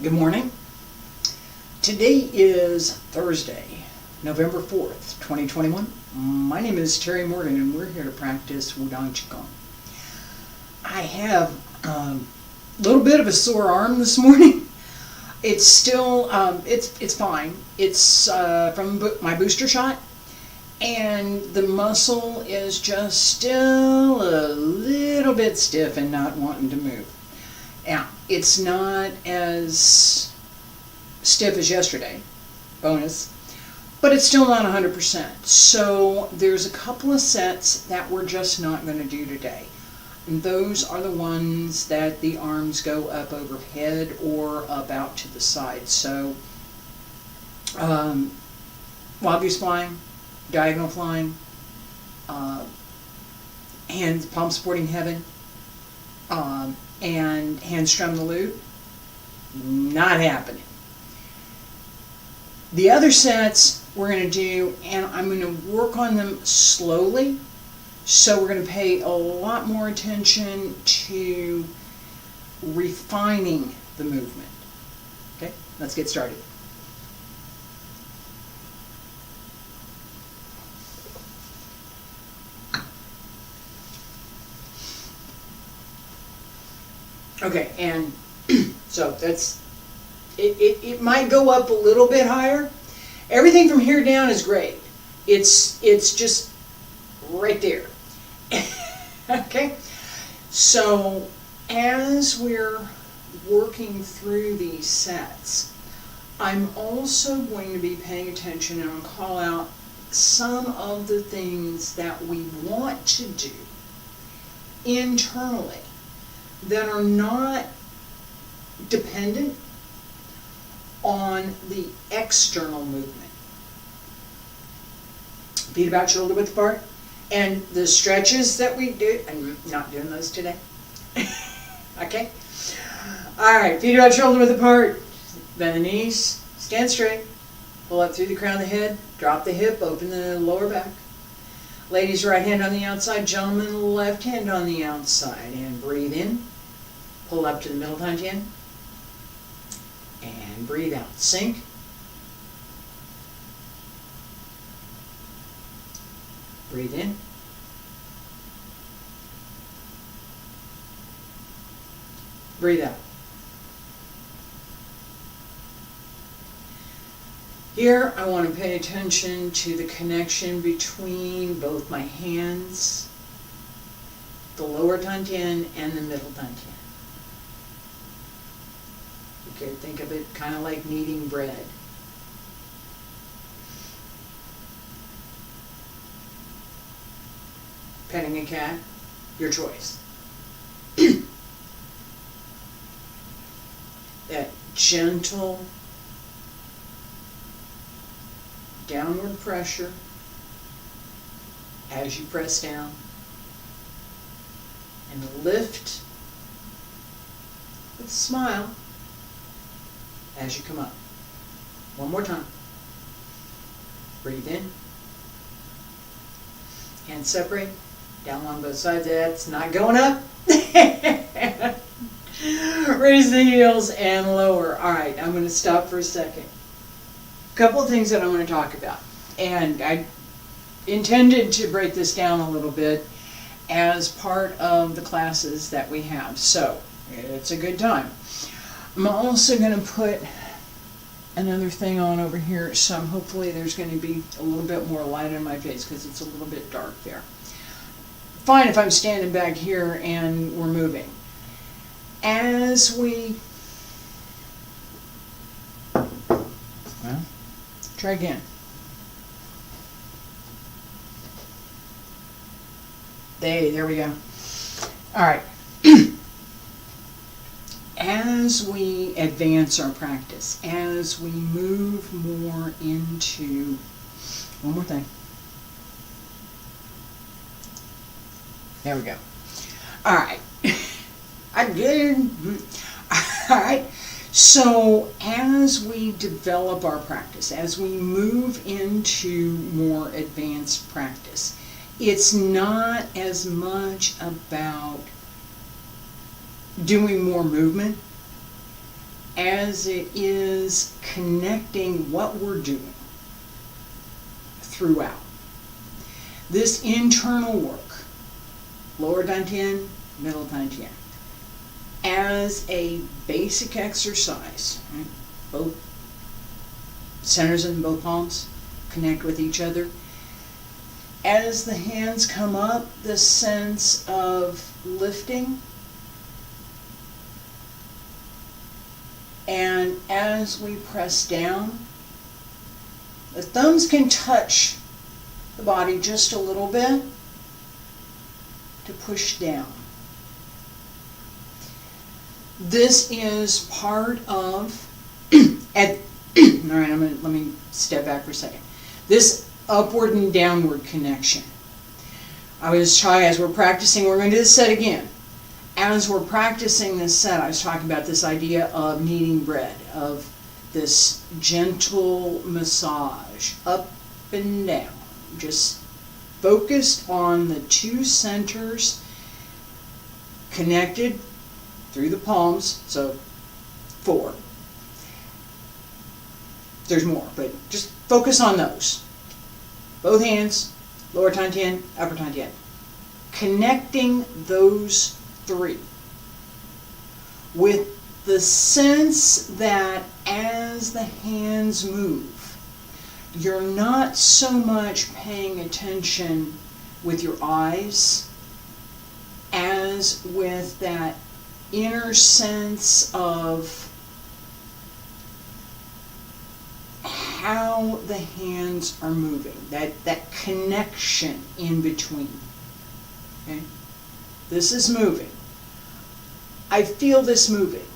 Good morning. Today is Thursday, November 4th, 2021. My name is Terry Morgan and we're here to practice Wudang Qigong. I have a little bit of a sore arm this morning. It's still, it's fine. It's from my booster shot, and the muscle is just still a little bit stiff and not wanting to move. Now, it's not as stiff as yesterday, bonus, but it's still not 100%. So there's a couple of sets that we're just not going to do today. And those are the ones that the arms go up overhead or up out to the side. So obvious flying, diagonal flying, hands, palm supporting heaven, and hand strum the lute, not happening. The other sets we're going to do, and I'm going to work on them slowly, so we're going to pay a lot more attention to refining the movement. Okay, let's get started. Okay, and so that's, it might go up a little bit higher. Everything from here down is great. It's just right there. Okay, so as we're working through these sets, I'm also going to be paying attention and I'll call out some of the things that we want to do internally that are not dependent on the external movement. Feet about shoulder width apart. And the stretches that we do, I'm not doing those today. Okay? Alright, feet about shoulder width apart. Bend the knees, stand straight, pull up through the crown of the head, drop the hip, open the lower back. Ladies, right hand on the outside, gentlemen, left hand on the outside. And breathe in, pull up to the middle dantian, and breathe out. Sink. Breathe in. Breathe out. Here, I want to pay attention to the connection between both my hands, the lower dantian, and the middle dantian. You can think of it kind of like kneading bread. Petting a cat, your choice. That gentle downward pressure as you press down, and lift with a smile as you come up. One more time. Breathe in. Hands separate. Down along both sides. That's not going up. Raise the heels and lower. Alright, I'm going to stop for a second. A couple of things that I want to talk about. And I intended to break this down a little bit as part of the classes that we have. So, it's a good time. I'm also going to put another thing on over here, so hopefully there's going to be a little bit more light in my face because it's a little bit dark there. Fine if I'm standing back here and we're moving. As we, well, try again. There we go. All right. As we advance our practice, as we move more into, one more thing. There we go. All right. I did. All right. So as we develop our practice, as we move into more advanced practice, it's not as much about doing more movement as it is connecting what we're doing throughout. This internal work, lower dantian, middle dantian, as a basic exercise, right? Both centers in both palms connect with each other. As the hands come up, the sense of lifting, and as we press down, the thumbs can touch the body just a little bit to push down. This is part of, all right, let me step back for a second. This upward and downward connection. I was trying, as we're practicing, we're going to do this set again. As we're practicing this set, I was talking about this idea of kneading bread, of this gentle massage, up and down, just focused on the two centers, connected through the palms, so 4. There's more, but just focus on those. Both hands, lower dantian, upper dantian. Connecting those 3 with the sense that as the hands move, you're not so much paying attention with your eyes as with that inner sense of how the hands are moving, that connection in between. Okay? This is moving. I feel this moving.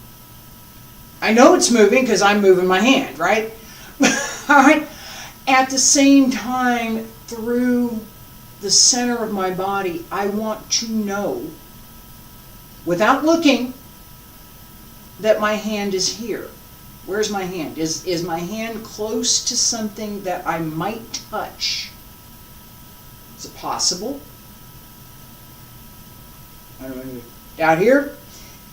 I know it's moving because I'm moving my hand, right? All right. At the same time, through the center of my body, I want to know, without looking, that my hand is here. Where's my hand? Is my hand close to something that I might touch? Is it possible? I don't know. Out here?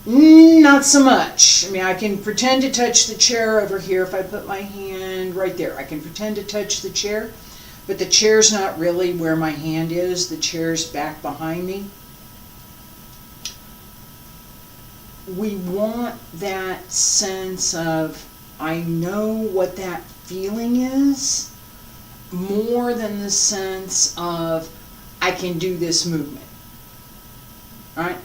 Not so much. I mean, I can pretend to touch the chair over here if I put my hand right there. I can pretend to touch the chair, but the chair's not really where my hand is. The chair's back behind me. We want that sense of, I know what that feeling is, more than the sense of, I can do this movement. All right?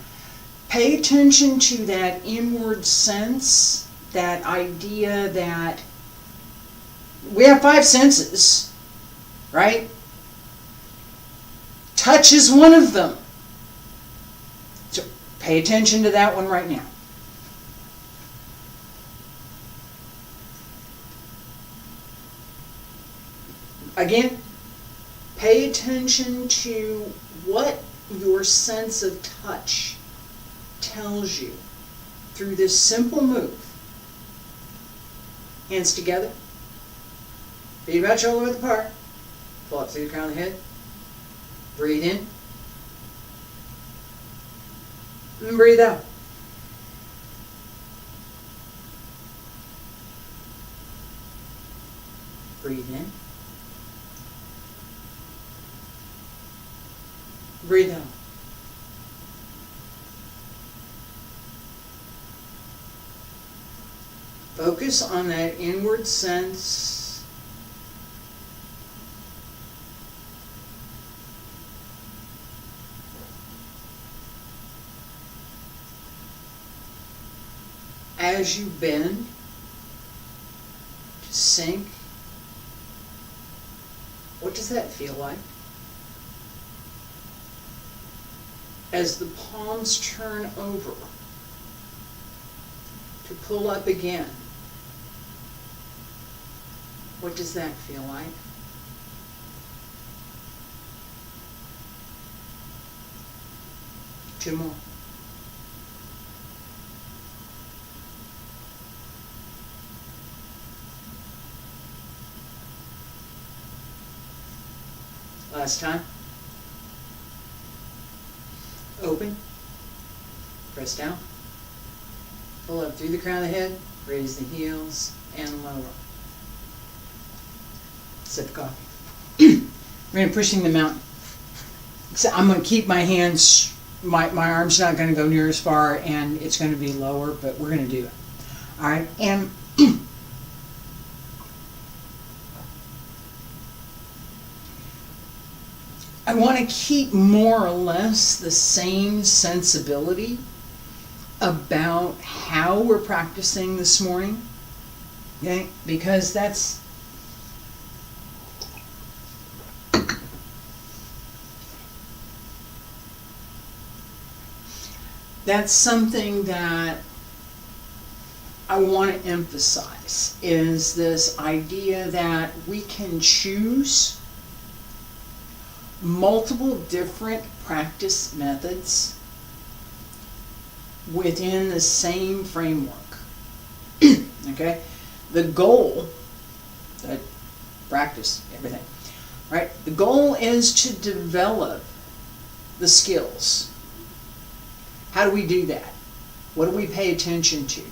Pay attention to that inward sense, that idea that we have 5 senses, right? Touch is one of them. So pay attention to that one right now. Again, pay attention to what your sense of touch tells you through this simple move. Hands together, feet about shoulder width apart, pull up through the crown of the head, breathe in, and breathe out. Breathe in, breathe out. Focus on that inward sense. As you bend to sink, what does that feel like? As the palms turn over to pull up again, what does that feel like? Two more. Last time. Open. Press down. Pull up through the crown of the head. Raise the heels and lower. Sip coffee. We're going to pushing the mountain. So I'm going to keep my hands, my arm's not going to go near as far, and it's going to be lower, but we're going to do it. All right, and I want to keep more or less the same sensibility about how we're practicing this morning, okay? Because that's something that I want to emphasize, is this idea that we can choose multiple different practice methods within the same framework. Okay? The goal, practice everything, right? The goal is to develop the skills. How do we do that? What do we pay attention to?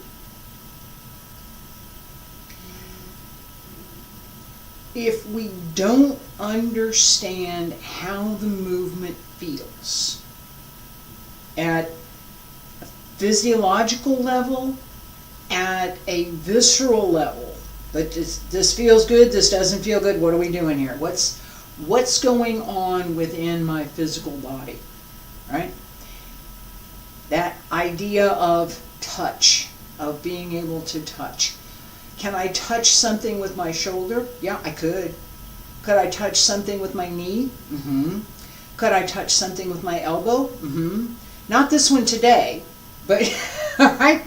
If we don't understand how the movement feels at a physiological level, at a visceral level, but this feels good, this doesn't feel good, what are we doing here? What's going on within my physical body, right? That idea of touch, of being able to touch. Can I touch something with my shoulder? Yeah, I could. Could I touch something with my knee? Mm-hmm. Could I touch something with my elbow? Mm-hmm. Not this one today, but all right.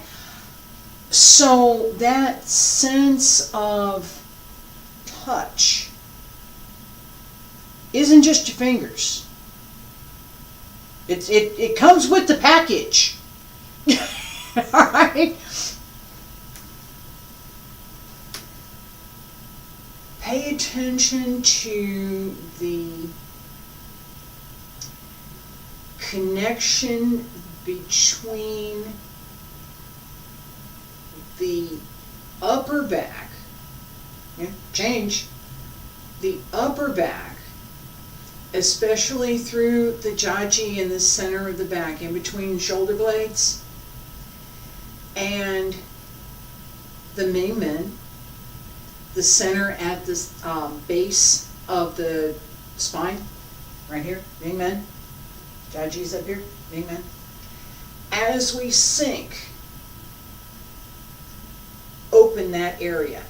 So that sense of touch isn't just your fingers. It comes with the package. All right. Pay attention to the connection between the upper back, the upper back, especially through the jaji in the center of the back, in between shoulder blades, and the mingmen, the center at the base of the spine, right here, mingmen, jaji's up here, mingmen. As we sink, open that area,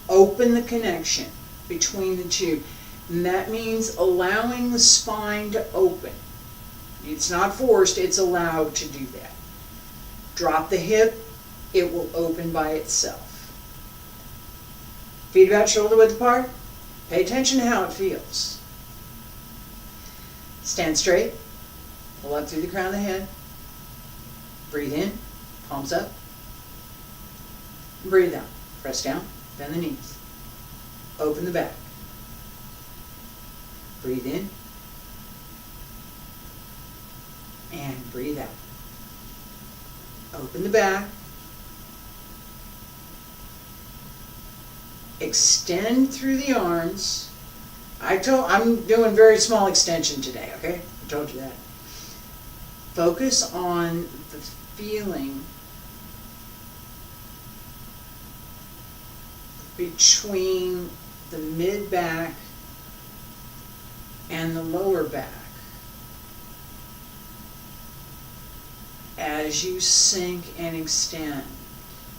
open the connection between the two. And that means allowing the spine to open. It's not forced, it's allowed to do that. Drop the hip, it will open by itself. Feet about shoulder width apart, pay attention to how it feels. Stand straight, pull up through the crown of the head. Breathe in, palms up. Breathe out, press down, bend the knees. Open the back. Breathe in and breathe out. Open the back. Extend through the arms. I'm doing very small extension today, okay? I told you that. Focus on the feeling between the mid-back and the lower back as you sink and extend.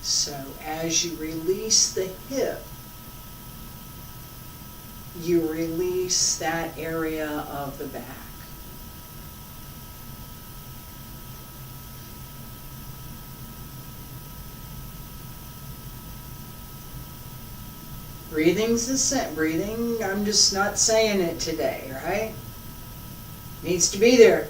So as you release the hip, you release that area of the back. Breathing's the same. Breathing, I'm just not saying it today, right? Needs to be there.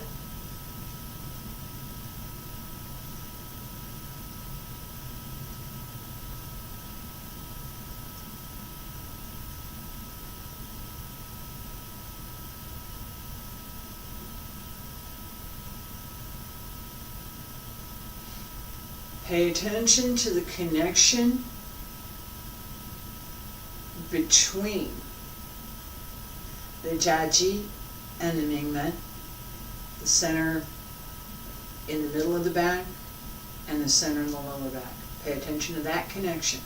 Pay attention to the connection between the Jiaji and the Mingmen, the center in the middle of the back and the center in the lower back. Pay attention to that connection.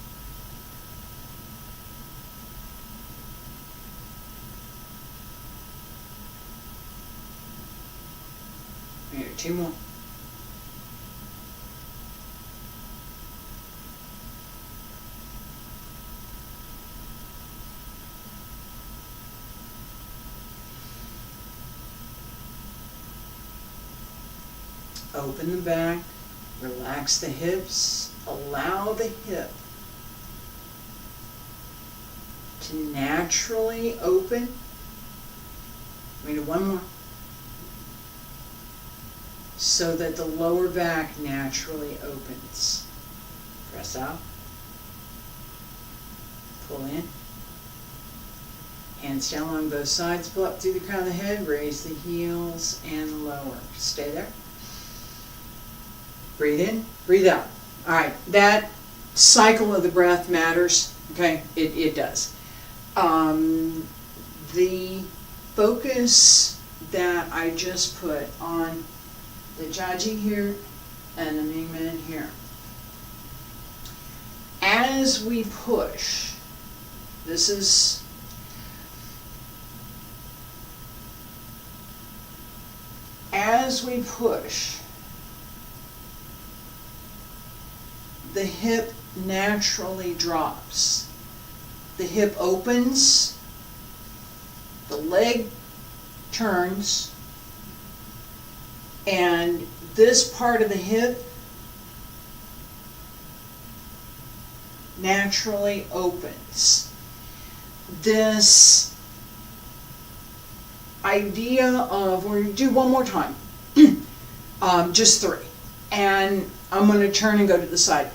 Here, 2 more. Open the back, relax the hips, allow the hip to naturally open. We do 1 more. So that the lower back naturally opens. Press out. Pull in. Hands down along both sides, pull up through the crown of the head, raise the heels and lower. Stay there. Breathe in, breathe out. All right, that cycle of the breath matters, okay? It does. The focus that I just put on the Jiaji here and the Mingmen here. As we push, as we push, the hip naturally drops. The hip opens, the leg turns, and this part of the hip naturally opens. This idea of, we're going to do 1 more time, just 3, and I'm going to turn and go to the side.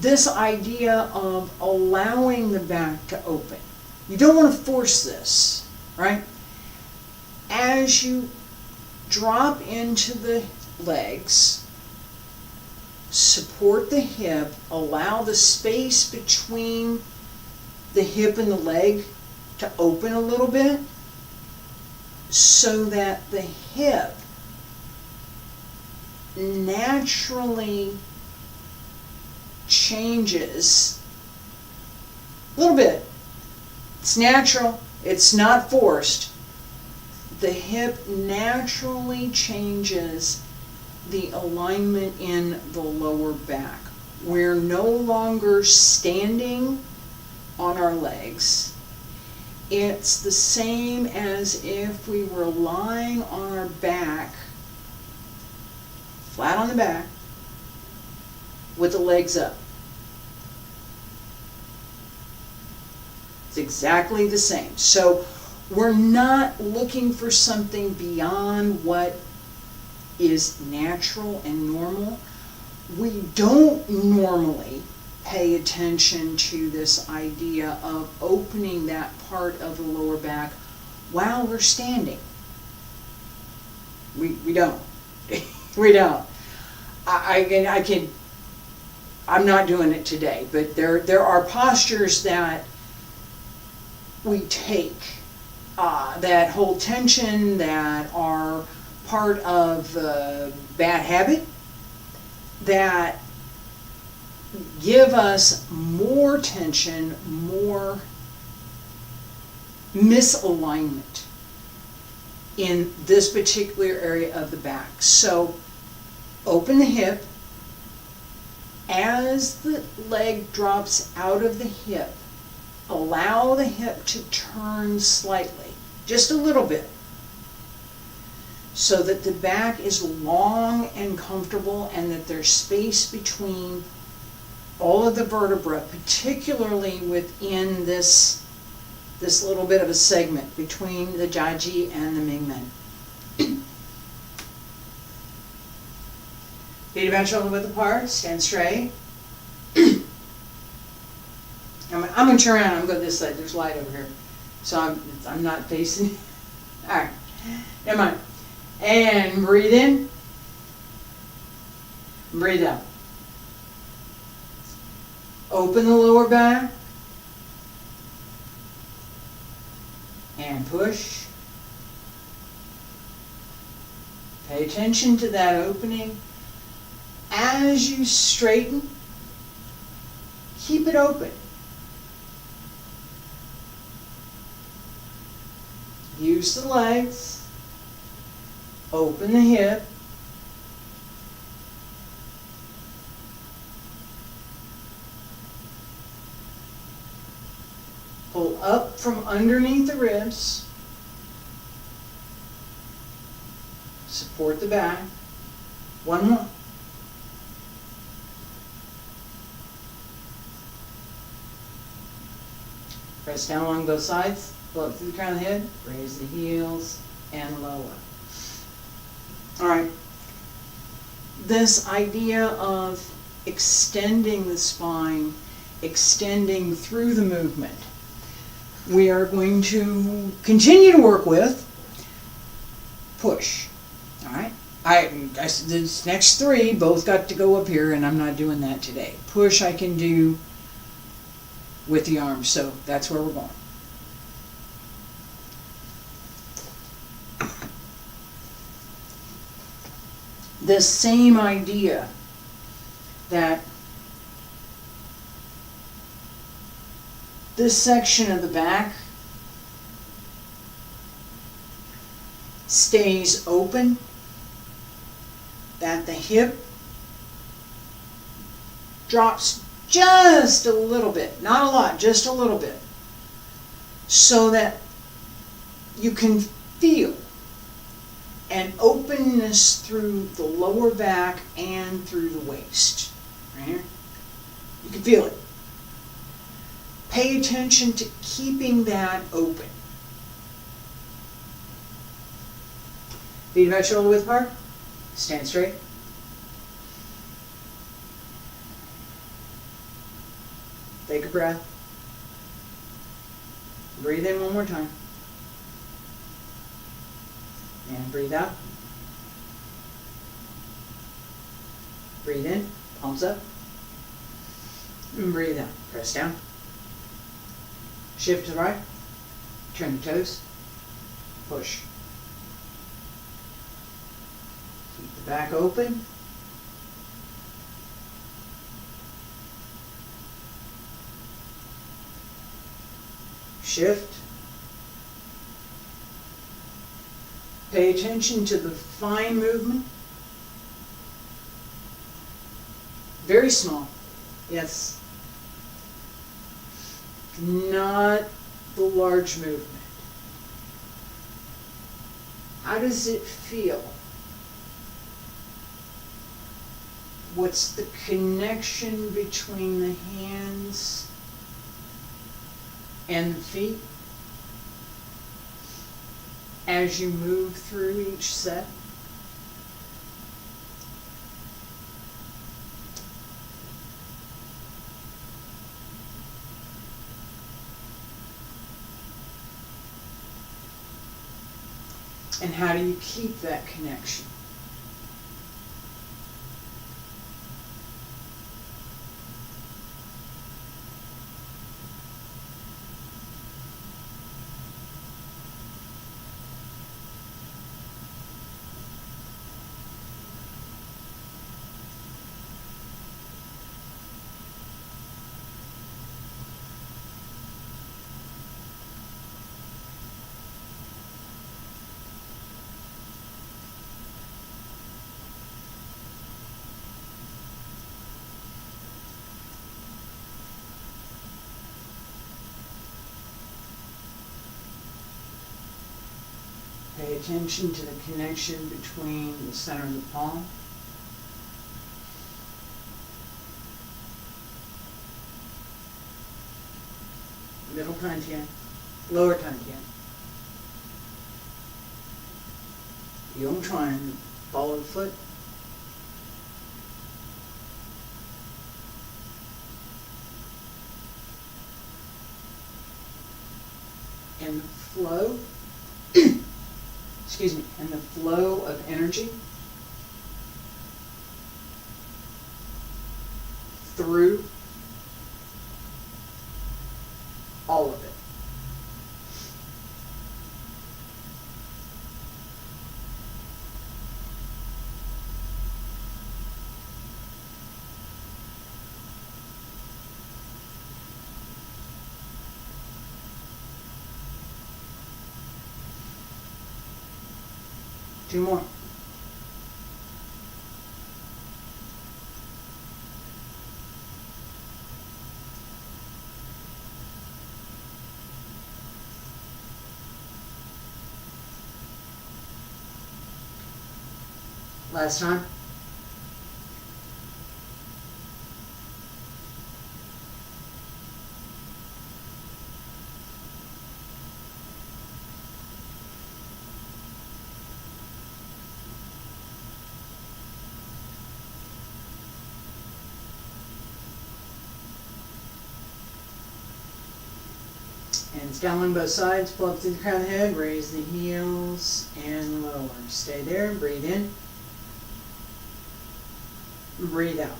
This idea of allowing the back to open. You don't want to force this, right? As you drop into the legs, support the hip, allow the space between the hip and the leg to open a little bit so that the hip naturally changes a little bit. It's natural, it's not forced. The hip naturally changes the alignment in the lower back. We're no longer standing on our legs. It's the same as if we were lying on our back, flat on the back, with the legs up. It's exactly the same. So we're not looking for something beyond what is natural and normal. We don't normally pay attention to this idea of opening that part of the lower back while we're standing. We don't. We don't. I'm not doing it today, but there are postures that we take that hold tension, that are part of bad habit, that give us more tension, more misalignment in this particular area of the back. So open the hip. As the leg drops out of the hip, allow the hip to turn slightly, just a little bit, so that the back is long and comfortable and that there's space between all of the vertebra, particularly within this little bit of a segment between the Jiaji and the Mingmen. Feet about shoulder width apart, stand straight. I'm going to turn around, I'm going this side, there's light over here. So I'm not facing. Alright, never mind. And breathe in, breathe out. Open the lower back. And push. Pay attention to that opening. As you straighten, keep it open. Use the legs. Open the hip. Pull up from underneath the ribs. Support the back. One more. Press down along both sides. Pull up through the crown of the head. Raise the heels and lower. All right. This idea of extending the spine, extending through the movement, we are going to continue to work with push. All right. These next three both got to go up here, and I'm not doing that today. Push I can do with the arms, so that's where we're going. This same idea that this section of the back stays open, that the hip drops just a little bit, not a lot, just a little bit, so that you can feel an openness through the lower back and through the waist. Right here. You can feel it. Pay attention to keeping that open. Feet about shoulder width apart. Stand straight. Take a breath. Breathe in one more time. And breathe out. Breathe in, palms up. And breathe out. Press down. Shift to the right. Turn the toes. Push. Keep the back open. Shift. Pay attention to the fine movement. Very small. Yes. Not the large movement. How does it feel? What's the connection between the hands and the feet as you move through each set? And how do you keep that connection? Pay attention to the connection between the center of the palm middle dantian, lower dantian. You don't try and follow the foot. And the flow excuse me, and the flow of energy through all of it. Two more. Last time. Hands down on both sides, pull up to the crown of the head, raise the heels and lower. Stay there, breathe in, breathe out.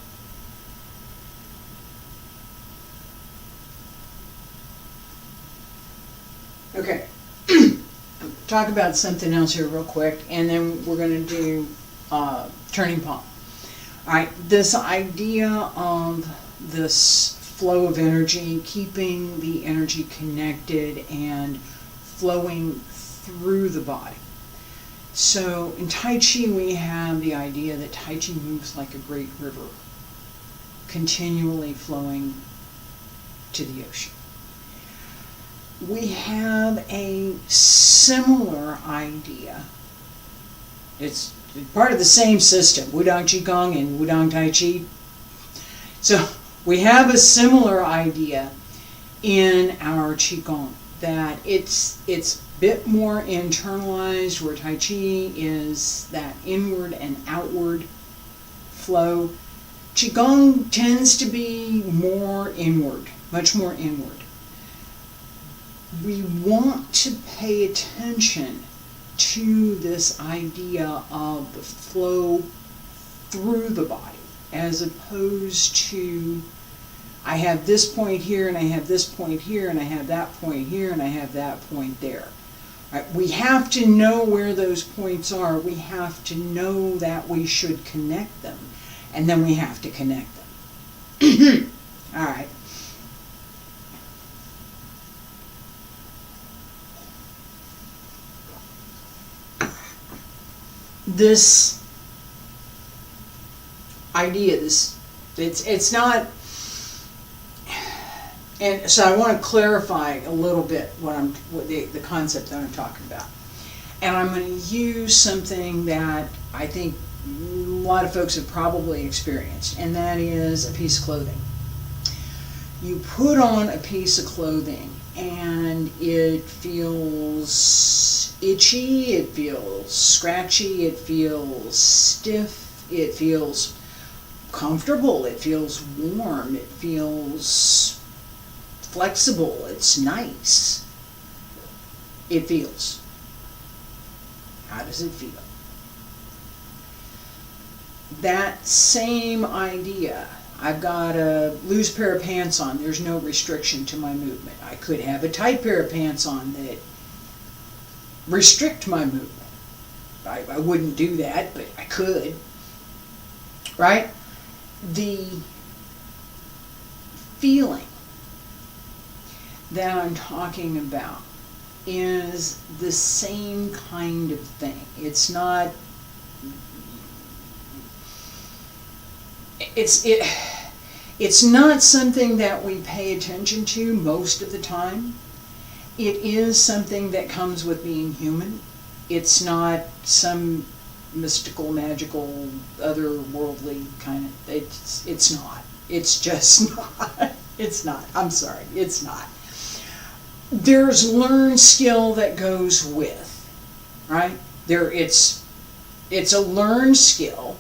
Okay, talk about something else here real quick, and then we're going to do turning palm. Alright, this idea of this flow of energy, keeping the energy connected and flowing through the body. So in Tai Chi we have the idea that Tai Chi moves like a great river, continually flowing to the ocean. We have a similar idea. It's part of the same system, Wudang Qigong and Wudang Tai Chi. So we have a similar idea in our Qigong, that it's a bit more internalized, where Tai Chi is that inward and outward flow. Qigong tends to be more inward, much more inward. We want to pay attention to this idea of the flow through the body, as opposed to I have this point here and I have this point here and I have that point here and I have that point there. Right? We have to know where those points are. We have to know that we should connect them, and then we have to connect them. All right. This idea, it's not, and so I want to clarify a little bit what the concept that I'm talking about. And I'm going to use something that I think a lot of folks have probably experienced, and that is a piece of clothing. You put on a piece of clothing and it feels itchy, it feels scratchy, it feels stiff, it feels comfortable, it feels warm, it feels flexible, it's nice. It feels. How does it feel? That same idea. I've got a loose pair of pants on. There's no restriction to my movement. I could have a tight pair of pants on that restrict my movement. I wouldn't do that, but I could. Right? The feeling that I'm talking about is the same kind of thing. It's not, it's not something that we pay attention to most of the time. It is something that comes with being human. It's not some mystical, magical, otherworldly kind of, it's not. It's just not. It's not. I'm sorry. It's not. There's learned skill that goes with, right? It's a learned skill.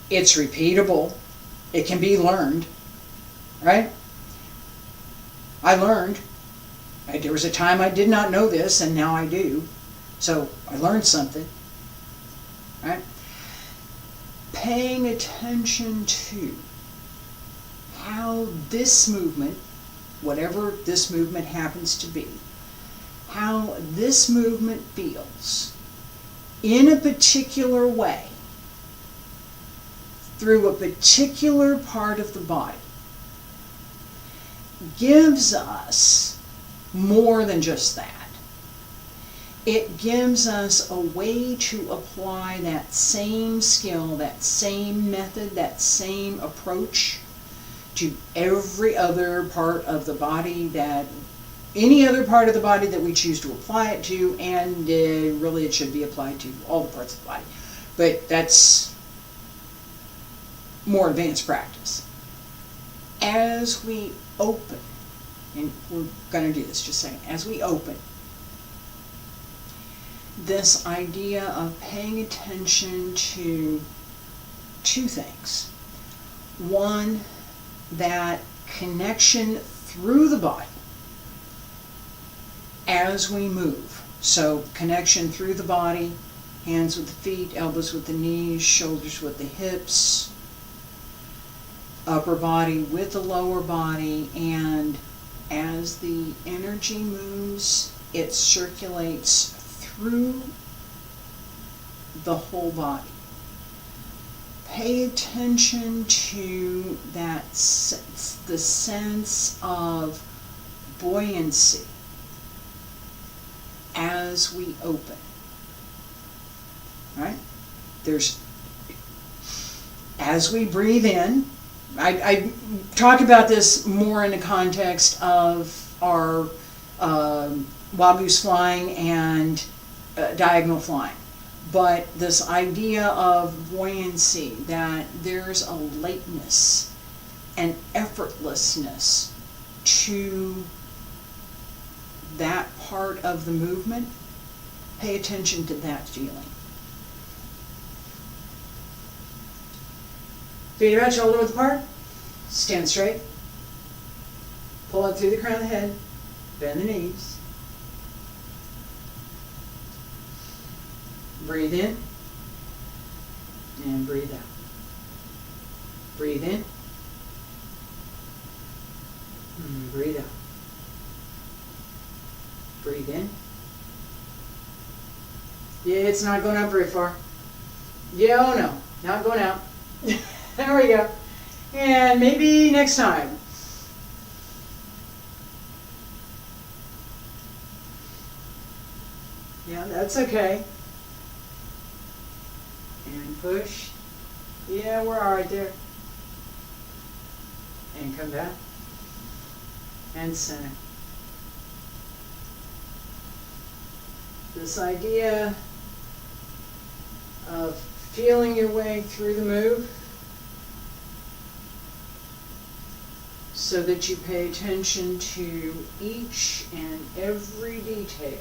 It's repeatable. It can be learned, right? I learned. There was a time I did not know this, and now I do. So I learned something, right? Paying attention to how this movement, whatever this movement happens to be, how this movement feels in a particular way through a particular part of the body gives us more than just that. It gives us a way to apply that same skill, that same method, that same approach to every other part of the body, any other part of the body that we choose to apply it to, and really it should be applied to all the parts of the body. But that's more advanced practice. As we open, and we're going to do this just a second, as we open, this idea of paying attention to two things. One, that connection through the body as we move. So connection through the body, hands with the feet, elbows with the knees, shoulders with the hips, upper body with the lower body, and as the energy moves, it circulates through the whole body. Pay attention to that the sense of buoyancy as we open. Right? As we breathe in, I talk about this more in the context of our wild goose flying and diagonal flying. But this idea of buoyancy, that there's a lightness and effortlessness to that part of the movement, pay attention to that feeling. Feet about shoulder width apart, stand straight, pull up through the crown of the head, bend the knees. Breathe in and breathe out. Breathe in and breathe out. Breathe in. Yeah, it's not going out very far. Yeah, oh no, not going out. There we go. And maybe next time. Yeah, that's okay. And push. Yeah, we're all right there. And come back. And center. This idea of feeling your way through the move so that you pay attention to each and every detail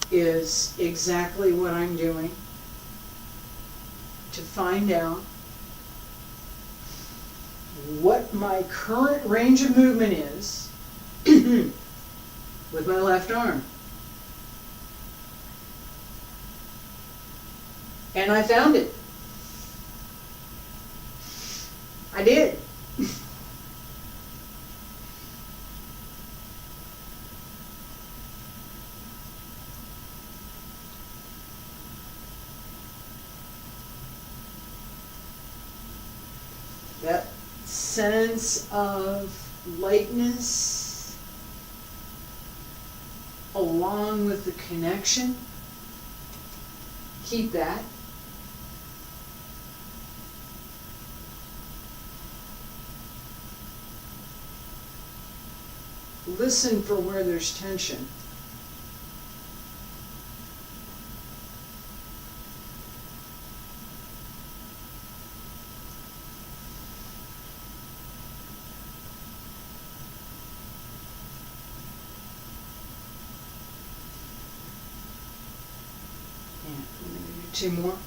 is exactly what I'm doing to find out what my current range of movement is with my left arm. And I found it. I did. That sense of lightness along with the connection, keep that. Listen for where there's tension. Two more.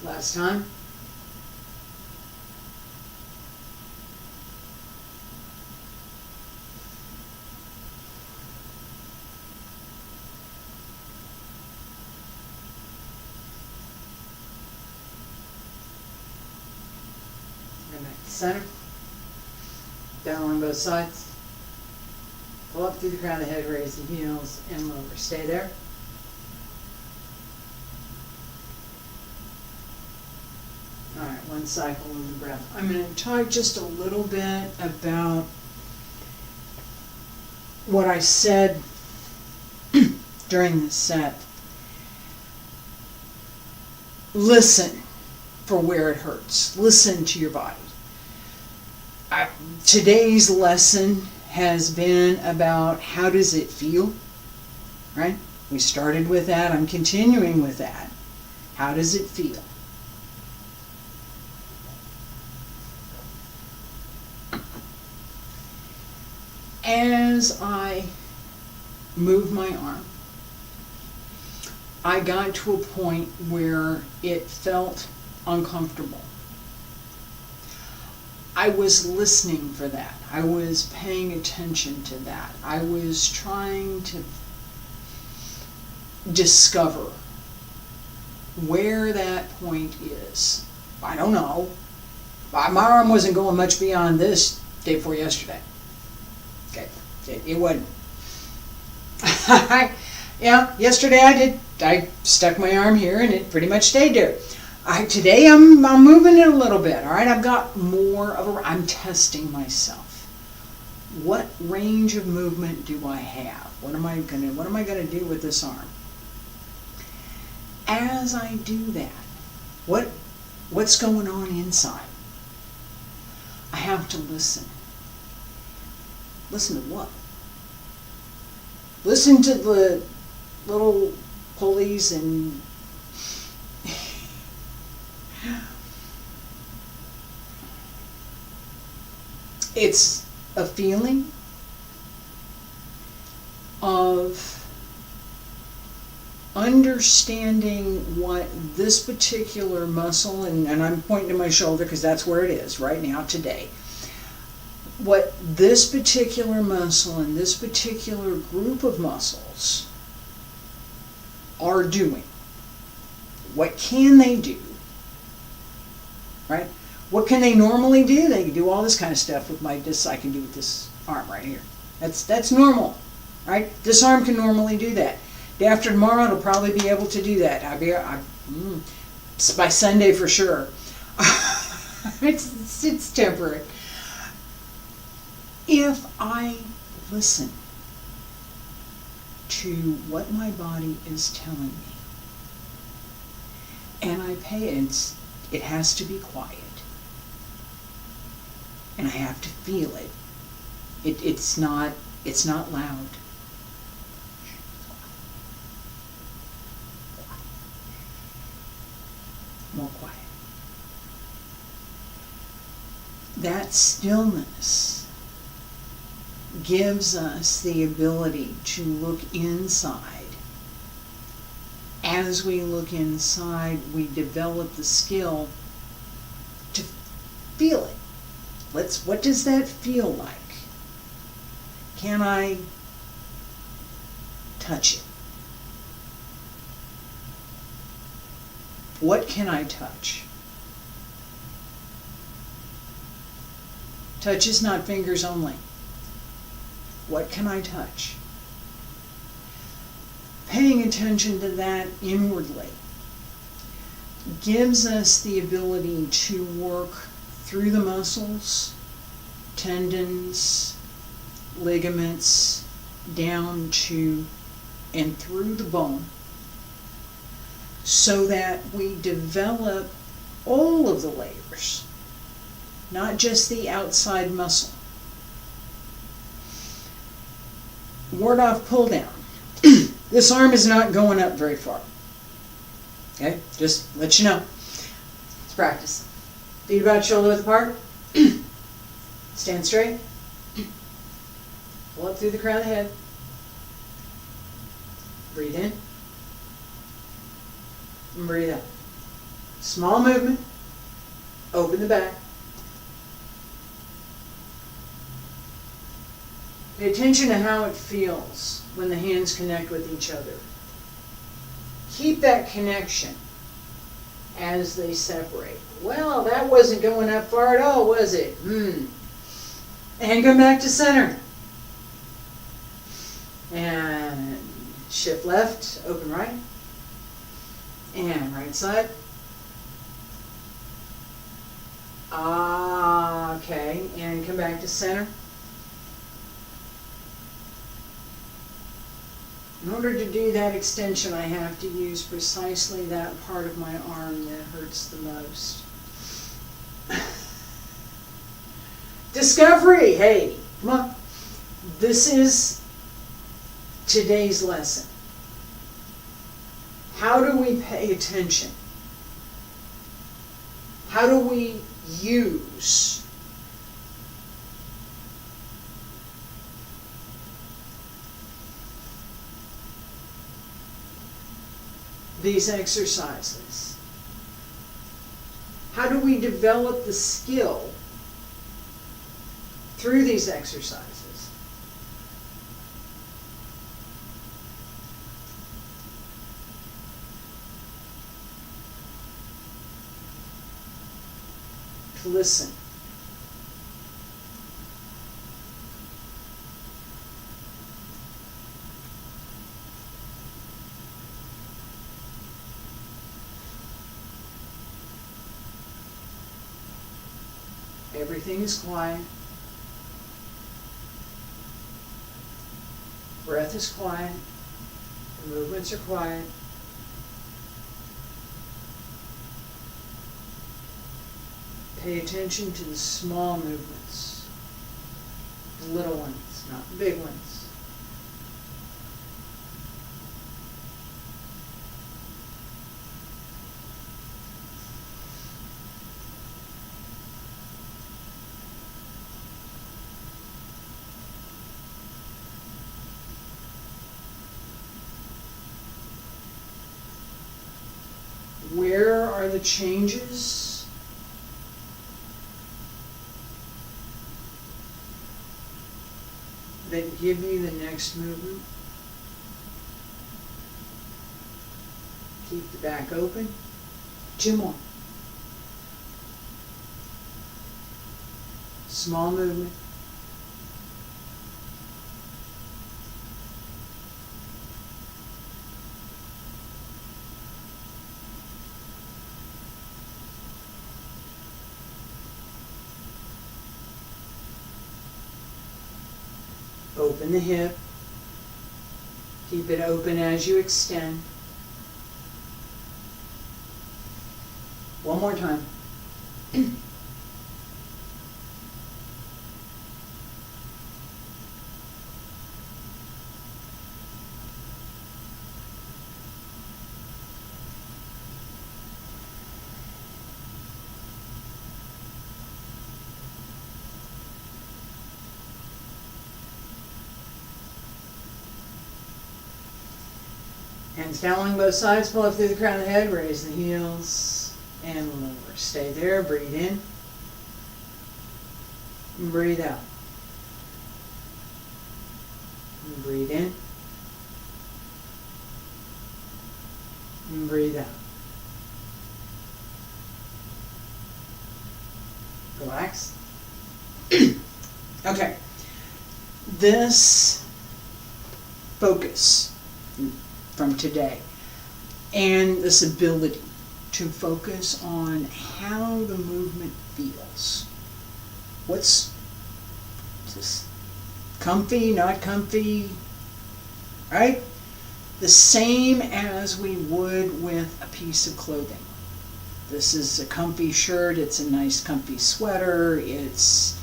Last time. center, down along both sides. Pull up through the crown of the head, raise the heels and lower. Stay there. Alright, one cycle of the breath. I'm going to talk just a little bit about what I said during this set. Listen for where it hurts. Listen to your body. Today's lesson has been about how does it feel, right? We started with that. I'm continuing with that. How does it feel? As I move my arm, I got to a point where it felt uncomfortable. I was listening for that. I was paying attention to that. I was trying to discover where that point is. I don't know. My arm wasn't going much beyond this day before yesterday. Okay, it wasn't. Yeah, yesterday I did. I stuck my arm here and it pretty much stayed there. Today I'm moving it a little bit. All right, I've got more of a. I'm testing myself. What range of movement do I have? What am I gonna do with this arm? As I do that, what's going on inside? I have to listen. Listen to what? Listen to the little pulleys and it's a feeling of understanding what this particular muscle, and I'm pointing to my shoulder because that's where it is right now today, what this particular muscle and this particular group of muscles are doing. What can they do? Right? What can they normally do? They can do all this kind of stuff with I can do with this arm right here. That's normal, right? This arm can normally do that. Day after tomorrow, it'll probably be able to do that. It's by Sunday for sure. It's temporary. If I listen to what my body is telling me, and I pay it has to be quiet, and I have to feel it. It's not loud. More quiet. That stillness gives us the ability to look inside. As we look inside, we develop the skill to feel it. What does that feel like? Can I touch it? What can I touch? Touch is not fingers only. What can I touch? Paying attention to that inwardly gives us the ability to work through the muscles, tendons, ligaments, down to and through the bone, so that we develop all of the layers, not just the outside muscle. Ward off, pull down. This arm is not going up very far. Okay, just let you know. Let's practice. Feet about shoulder width apart. Stand straight. Pull up through the crown of the head. Breathe in. And breathe out. Small movement. Open the back. Pay attention to how it feels when the hands connect with each other. Keep that connection as they separate. Well, that wasn't going up far at all, was it? And come back to center. And shift left, open right. And right side. Okay, and come back to center. In order to do that extension, I have to use precisely that part of my arm that hurts the most. Discovery! Hey, come on. This is today's lesson. How do we pay attention? How do we use these exercises? How do we develop the skill through these exercises? To listen. Everything is quiet. Breath is quiet. The movements are quiet. Pay attention to the small movements, the little ones, not the big ones. Where are the changes? That give you the next movement? Keep the back open. 2 more. Small movement. Open the hip. Keep it open as you extend. One more time. Hands down along both sides, pull up through the crown of the head, raise the heels, and lower. Stay there, breathe in, and breathe out. And breathe in, and breathe out. Relax. Okay. This focus from today and this ability to focus on how the movement feels. What's just comfy, not comfy, right? The same as we would with a piece of clothing. This is a comfy shirt, it's a nice comfy sweater, it's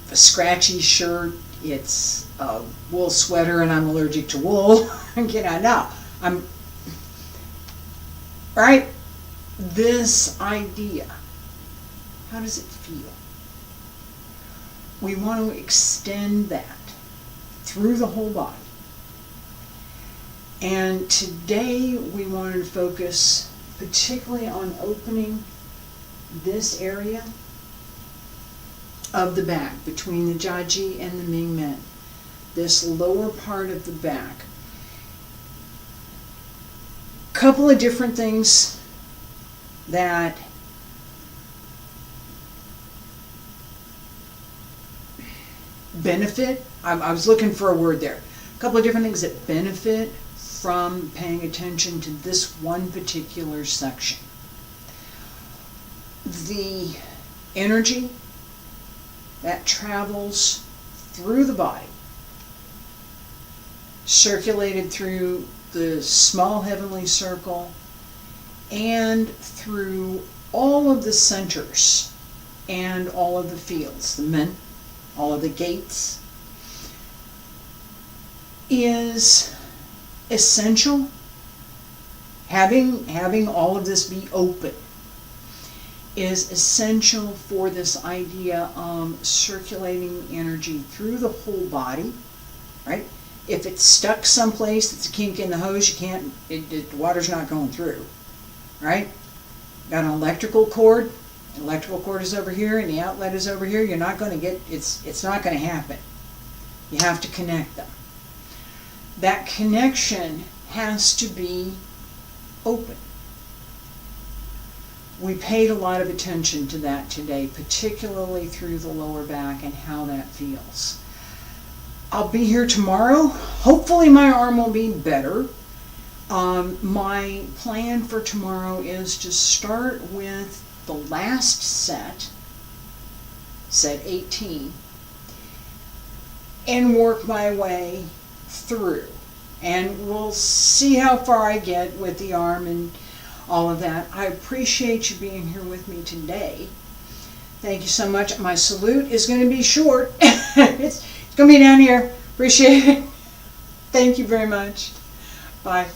a scratchy shirt, it's a wool sweater and I'm allergic to wool. Right? This idea, how does it feel? We want to extend that through the whole body. And today we wanted to focus particularly on opening this area of the back between the Jiaji and the Ming Men. This lower part of the back. Couple of different things that benefit. I was looking for a word there. A couple of different things that benefit from paying attention to this one particular section. The energy that travels through the body, circulated through the small heavenly circle and through all of the centers and all of the fields, the men, all of the gates, is essential. Having all of this be open is essential for this idea of circulating energy through the whole body, right? If it's stuck someplace, it's a kink in the hose, the water's not going through, right? Got an electrical cord is over here and the outlet is over here, you're not going to get, it's not going to happen. You have to connect them. That connection has to be open. We paid a lot of attention to that today, particularly through the lower back and how that feels. I'll be here tomorrow. Hopefully my arm will be better. My plan for tomorrow is to start with the last set 18, and work my way through. And we'll see how far I get with the arm and all of that. I appreciate you being here with me today. Thank you so much. My salute is going to be short. It's going to be down here. Appreciate it. Thank you very much. Bye.